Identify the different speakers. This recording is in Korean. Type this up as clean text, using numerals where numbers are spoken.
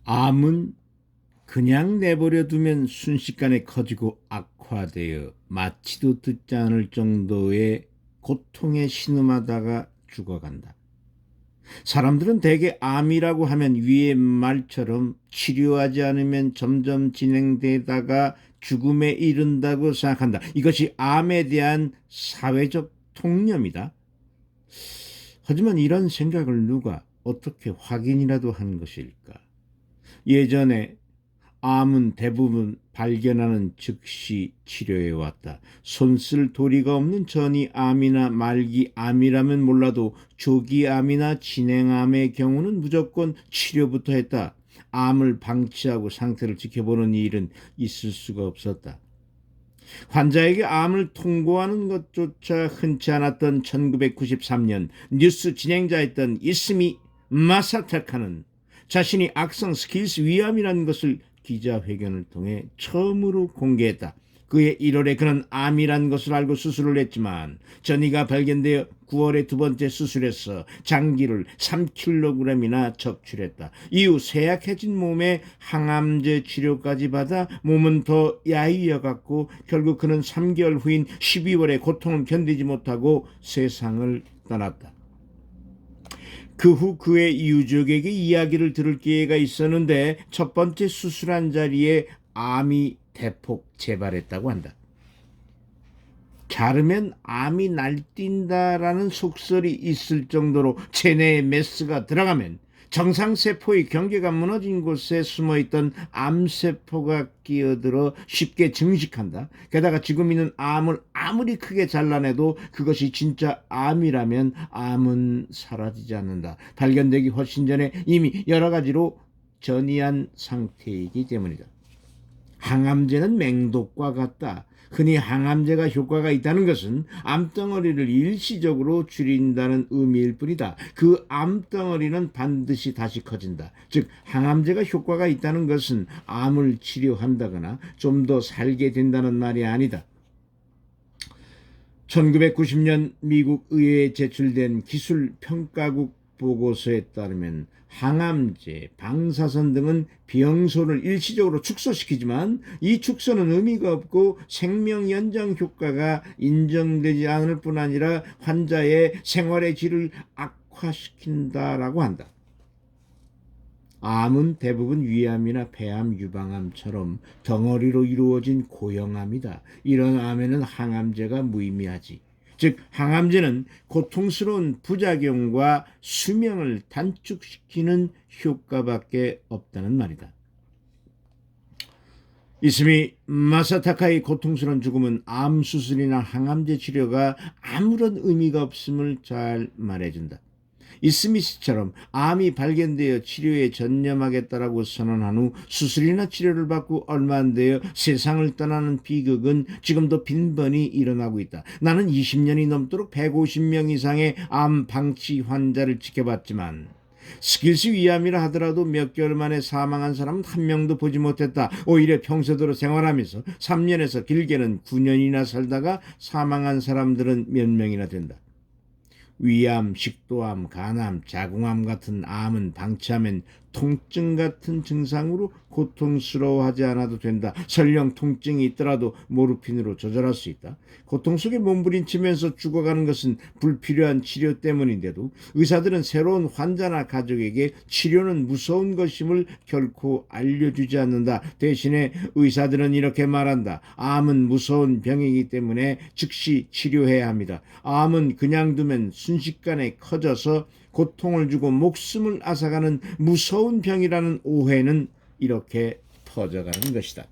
Speaker 1: 암은 그냥 내버려 두면 순식간에 커지고 악화되어 마취도 듣지 않을 정도의 고통에 신음하다가 죽어간다. 사람들은 대개 암이라고 하면 위의 말처럼 치료하지 않으면 점점 진행되다가 죽음에 이른다고 생각한다. 이것이 암에 대한 사회적 통념이다. 하지만 이런 생각을 누가 어떻게 확인이라도 한 것일까? 예전에 암은 대부분 발견하는 즉시 치료해 왔다. 손쓸 도리가 없는 전이 암이나 말기 암이라면 몰라도 조기 암이나 진행암의 경우는 무조건 치료부터 했다. 암을 방치하고 상태를 지켜보는 일은 있을 수가 없었다. 환자에게 암을 통보하는 것조차 흔치 않았던 1993년 뉴스 진행자였던 이스미 마사타카는 자신이 악성 스킬스 위암이라는 것을 기자회견을 통해 처음으로 공개했다. 그해 1월에 그는 암이란 것을 알고 수술을 했지만 전이가 발견되어 9월에 두 번째 수술해서 장기를 3kg이나 적출했다. 이후 쇠약해진 몸에 항암제 치료까지 받아 몸은 더 야위어갔고 결국 그는 3개월 후인 12월에 고통을 견디지 못하고 세상을 떠났다. 그 후 그의 유족에게 이야기를 들을 기회가 있었는데 첫 번째 수술한 자리에 암이 대폭 재발했다고 한다. 자르면 암이 날뛴다라는 속설이 있을 정도로 체내에 메스가 들어가면 정상세포의 경계가 무너진 곳에 숨어있던 암세포가 끼어들어 쉽게 증식한다. 게다가 지금 있는 암을 아무리 크게 잘라내도 그것이 진짜 암이라면 암은 사라지지 않는다. 발견되기 훨씬 전에 이미 여러 가지로 전이한 상태이기 때문이다. 항암제는 맹독과 같다. 흔히 항암제가 효과가 있다는 것은 암덩어리를 일시적으로 줄인다는 의미일 뿐이다. 그 암덩어리는 반드시 다시 커진다. 즉 항암제가 효과가 있다는 것은 암을 치료한다거나 좀 더 살게 된다는 말이 아니다. 1990년 미국 의회에 제출된 기술평가국 보고서에 따르면 항암제, 방사선 등은 병소를 일시적으로 축소시키지만 이 축소는 의미가 없고 생명 연장 효과가 인정되지 않을 뿐 아니라 환자의 생활의 질을 악화시킨다라고 한다. 암은 대부분 위암이나 폐암, 유방암처럼 덩어리로 이루어진 고형암이다. 이런 암에는 항암제가 무의미하지. 즉 항암제는 고통스러운 부작용과 수명을 단축시키는 효과밖에 없다는 말이다. 이스미 마사타카의 고통스러운 죽음은 암 수술이나 항암제 치료가 아무런 의미가 없음을 잘 말해준다. 이스미 씨처럼 암이 발견되어 치료에 전념하겠다라고 선언한 후 수술이나 치료를 받고 얼마 안 되어 세상을 떠나는 비극은 지금도 빈번히 일어나고 있다. 나는 20년이 넘도록 150명 이상의 암 방치 환자를 지켜봤지만 스킬스 위암이라 하더라도 몇 개월 만에 사망한 사람은 한 명도 보지 못했다. 오히려 평소대로 생활하면서 3년에서 길게는 9년이나 살다가 사망한 사람들은 몇 명이나 된다. 위암, 식도암, 간암, 자궁암 같은 암은 방치하면 통증 같은 증상으로 고통스러워하지 않아도 된다. 설령 통증이 있더라도 모르핀으로 조절할 수 있다. 고통 속에 몸부림치면서 죽어가는 것은 불필요한 치료 때문인데도 의사들은 새로운 환자나 가족에게 치료는 무서운 것임을 결코 알려주지 않는다. 대신에 의사들은 이렇게 말한다. 암은 무서운 병이기 때문에 즉시 치료해야 합니다. 암은 그냥 두면 순식간에 커져서 고통을 주고 목숨을 앗아가는 무서운 병이라는 오해는 이렇게 퍼져가는 것이다.